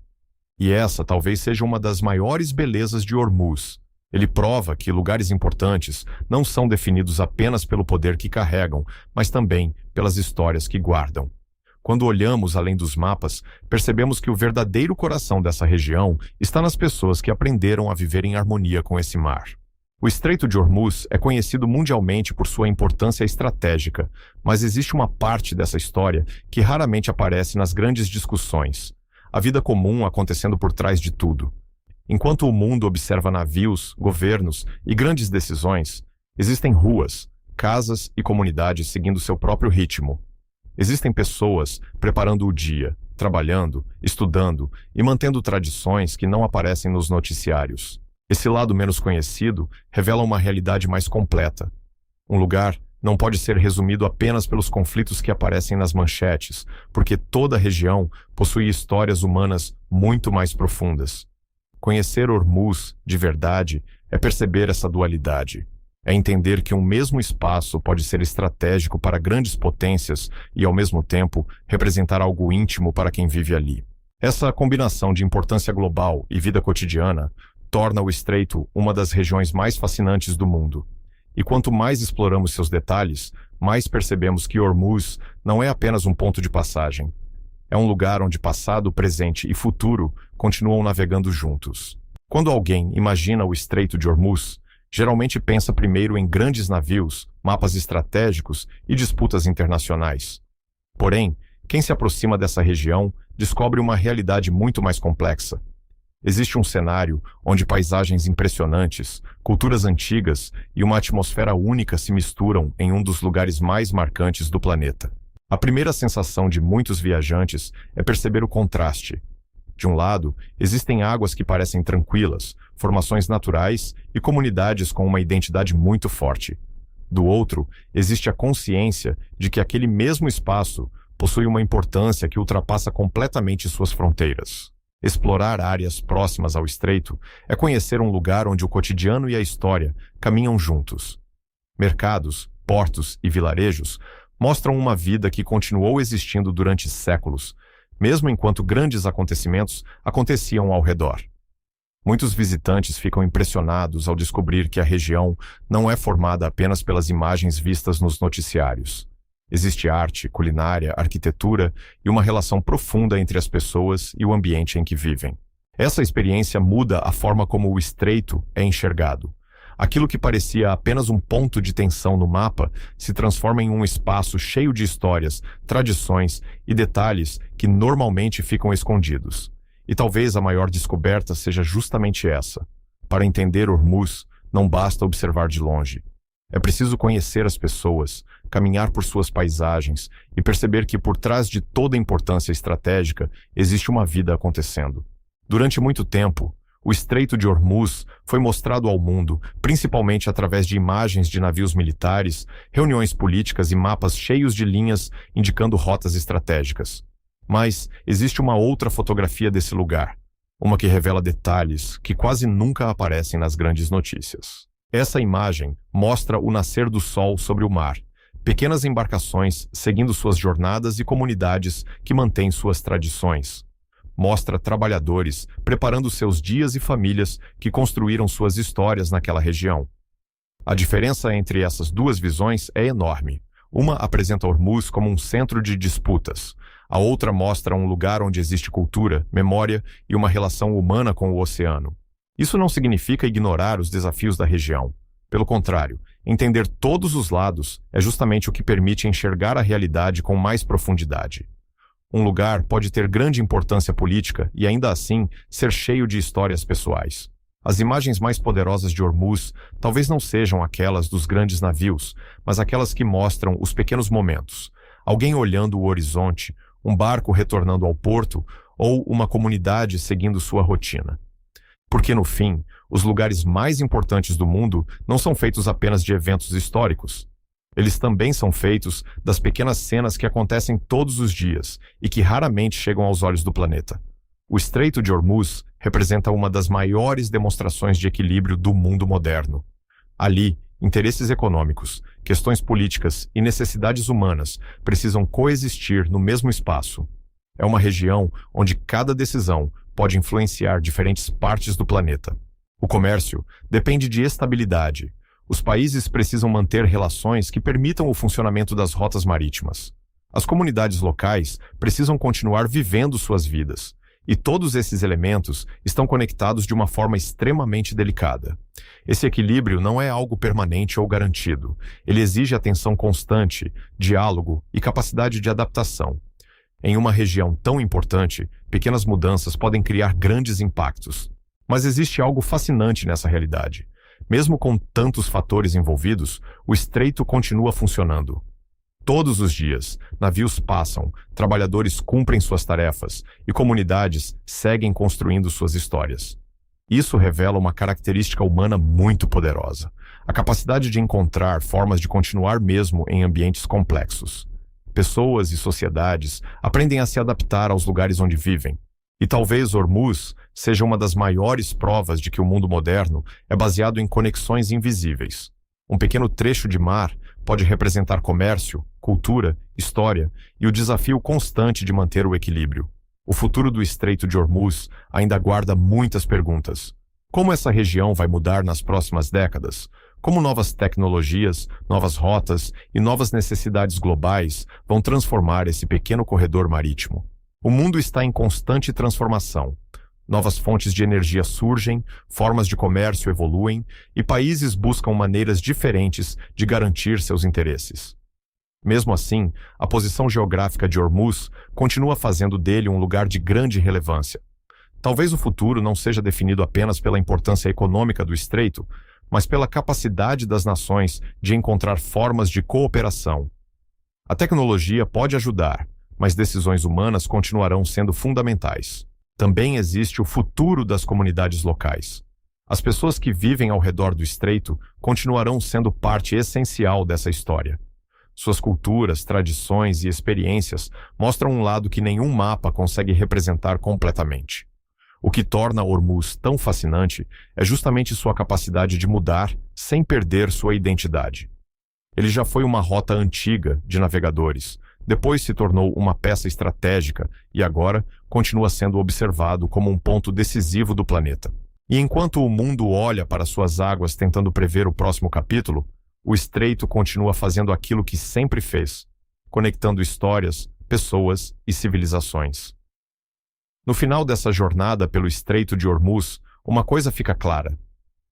[SPEAKER 1] E essa talvez seja uma das maiores belezas de Hormuz. Ele prova que lugares importantes não são definidos apenas pelo poder que carregam, mas também pelas histórias que guardam. Quando olhamos além dos mapas, percebemos que o verdadeiro coração dessa região está nas pessoas que aprenderam a viver em harmonia com esse mar. O Estreito de Hormuz é conhecido mundialmente por sua importância estratégica, mas existe uma parte dessa história que raramente aparece nas grandes discussões. A vida comum acontecendo por trás de tudo. Enquanto o mundo observa navios, governos e grandes decisões, existem ruas, casas e comunidades seguindo seu próprio ritmo. Existem pessoas preparando o dia, trabalhando, estudando e mantendo tradições que não aparecem nos noticiários. Esse lado menos conhecido revela uma realidade mais completa. Um lugar não pode ser resumido apenas pelos conflitos que aparecem nas manchetes, porque toda a região possui histórias humanas muito mais profundas. Conhecer Hormuz, de verdade, é perceber essa dualidade. É entender que um mesmo espaço pode ser estratégico para grandes potências e, ao mesmo tempo, representar algo íntimo para quem vive ali. Essa combinação de importância global e vida cotidiana torna o Estreito uma das regiões mais fascinantes do mundo. E quanto mais exploramos seus detalhes, mais percebemos que Hormuz não é apenas um ponto de passagem. É um lugar onde passado, presente e futuro continuam navegando juntos. Quando alguém imagina o Estreito de Hormuz, geralmente pensa primeiro em grandes navios, mapas estratégicos e disputas internacionais. Porém, quem se aproxima dessa região descobre uma realidade muito mais complexa. Existe um cenário onde paisagens impressionantes, culturas antigas e uma atmosfera única se misturam em um dos lugares mais marcantes do planeta. A primeira sensação de muitos viajantes é perceber o contraste. De um lado, existem águas que parecem tranquilas, formações naturais e comunidades com uma identidade muito forte. Do outro, existe a consciência de que aquele mesmo espaço possui uma importância que ultrapassa completamente suas fronteiras. Explorar áreas próximas ao estreito é conhecer um lugar onde o cotidiano e a história caminham juntos. Mercados, portos e vilarejos mostram uma vida que continuou existindo durante séculos, mesmo enquanto grandes acontecimentos aconteciam ao redor. Muitos visitantes ficam impressionados ao descobrir que a região não é formada apenas pelas imagens vistas nos noticiários. Existe arte, culinária, arquitetura e uma relação profunda entre as pessoas e o ambiente em que vivem. Essa experiência muda a forma como o estreito é enxergado. Aquilo que parecia apenas um ponto de tensão no mapa se transforma em um espaço cheio de histórias, tradições e detalhes que normalmente ficam escondidos. E talvez a maior descoberta seja justamente essa. Para entender Hormuz, não basta observar de longe. É preciso conhecer as pessoas, caminhar por suas paisagens e perceber que por trás de toda importância estratégica existe uma vida acontecendo. Durante muito tempo, o Estreito de Hormuz foi mostrado ao mundo, principalmente através de imagens de navios militares, reuniões políticas e mapas cheios de linhas indicando rotas estratégicas. Mas existe uma outra fotografia desse lugar, uma que revela detalhes que quase nunca aparecem nas grandes notícias. Essa imagem mostra o nascer do sol sobre o mar, pequenas embarcações seguindo suas jornadas e comunidades que mantêm suas tradições. Mostra trabalhadores preparando seus dias e famílias que construíram suas histórias naquela região. A diferença entre essas duas visões é enorme. Uma apresenta Hormuz como um centro de disputas. A outra mostra um lugar onde existe cultura, memória e uma relação humana com o oceano. Isso não significa ignorar os desafios da região. Pelo contrário, entender todos os lados é justamente o que permite enxergar a realidade com mais profundidade. Um lugar pode ter grande importância política e ainda assim ser cheio de histórias pessoais. As imagens mais poderosas de Hormuz talvez não sejam aquelas dos grandes navios, mas aquelas que mostram os pequenos momentos. Alguém olhando o horizonte, um barco retornando ao porto ou uma comunidade seguindo sua rotina. Porque, no fim, os lugares mais importantes do mundo não são feitos apenas de eventos históricos. Eles também são feitos das pequenas cenas que acontecem todos os dias e que raramente chegam aos olhos do planeta. O Estreito de Hormuz representa uma das maiores demonstrações de equilíbrio do mundo moderno. Ali, interesses econômicos, questões políticas e necessidades humanas precisam coexistir no mesmo espaço. É uma região onde cada decisão pode influenciar diferentes partes do planeta. O comércio depende de estabilidade. Os países precisam manter relações que permitam o funcionamento das rotas marítimas. As comunidades locais precisam continuar vivendo suas vidas. E todos esses elementos estão conectados de uma forma extremamente delicada. Esse equilíbrio não é algo permanente ou garantido. Ele exige atenção constante, diálogo e capacidade de adaptação. Em uma região tão importante, pequenas mudanças podem criar grandes impactos. Mas existe algo fascinante nessa realidade. Mesmo com tantos fatores envolvidos, o estreito continua funcionando. Todos os dias, navios passam, trabalhadores cumprem suas tarefas e comunidades seguem construindo suas histórias. Isso revela uma característica humana muito poderosa: a capacidade de encontrar formas de continuar mesmo em ambientes complexos. Pessoas e sociedades aprendem a se adaptar aos lugares onde vivem. E talvez Hormuz seja uma das maiores provas de que o mundo moderno é baseado em conexões invisíveis. Um pequeno trecho de mar pode representar comércio, cultura, história e o desafio constante de manter o equilíbrio. O futuro do Estreito de Hormuz ainda guarda muitas perguntas. Como essa região vai mudar nas próximas décadas? Como novas tecnologias, novas rotas e novas necessidades globais vão transformar esse pequeno corredor marítimo? O mundo está em constante transformação. Novas fontes de energia surgem, formas de comércio evoluem e países buscam maneiras diferentes de garantir seus interesses. Mesmo assim, a posição geográfica de Hormuz continua fazendo dele um lugar de grande relevância. Talvez o futuro não seja definido apenas pela importância econômica do estreito, mas pela capacidade das nações de encontrar formas de cooperação. A tecnologia pode ajudar, mas decisões humanas continuarão sendo fundamentais. Também existe o futuro das comunidades locais. As pessoas que vivem ao redor do estreito continuarão sendo parte essencial dessa história. Suas culturas, tradições e experiências mostram um lado que nenhum mapa consegue representar completamente. O que torna Hormuz tão fascinante é justamente sua capacidade de mudar sem perder sua identidade. Ele já foi uma rota antiga de navegadores, depois se tornou uma peça estratégica e agora continua sendo observado como um ponto decisivo do planeta. E enquanto o mundo olha para suas águas tentando prever o próximo capítulo, o estreito continua fazendo aquilo que sempre fez, conectando histórias, pessoas e civilizações. No final dessa jornada pelo Estreito de Hormuz, uma coisa fica clara.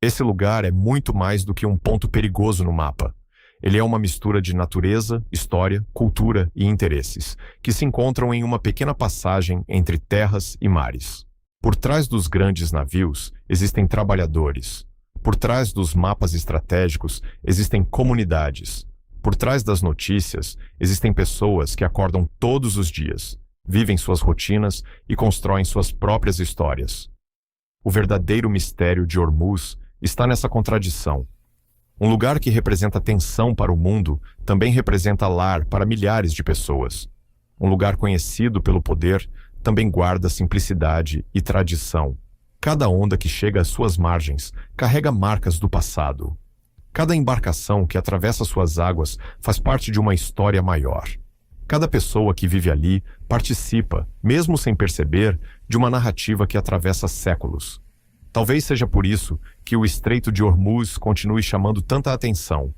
[SPEAKER 1] Esse lugar é muito mais do que um ponto perigoso no mapa. Ele é uma mistura de natureza, história, cultura e interesses, que se encontram em uma pequena passagem entre terras e mares. Por trás dos grandes navios existem trabalhadores. Por trás dos mapas estratégicos existem comunidades. Por trás das notícias existem pessoas que acordam todos os dias, vivem suas rotinas e constroem suas próprias histórias. O verdadeiro mistério de Hormuz está nessa contradição. Um lugar que representa tensão para o mundo também representa lar para milhares de pessoas. Um lugar conhecido pelo poder também guarda simplicidade e tradição. Cada onda que chega às suas margens carrega marcas do passado. Cada embarcação que atravessa suas águas faz parte de uma história maior. Cada pessoa que vive ali participa, mesmo sem perceber, de uma narrativa que atravessa séculos. Talvez seja por isso que o Estreito de Hormuz continue chamando tanta atenção.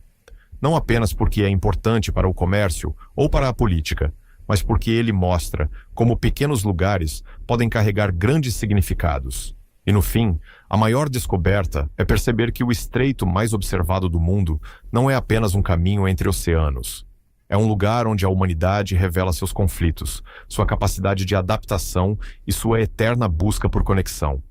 [SPEAKER 1] Não apenas porque é importante para o comércio ou para a política, mas porque ele mostra como pequenos lugares podem carregar grandes significados. E no fim, a maior descoberta é perceber que o estreito mais observado do mundo não é apenas um caminho entre oceanos. É um lugar onde a humanidade revela seus conflitos, sua capacidade de adaptação e sua eterna busca por conexão.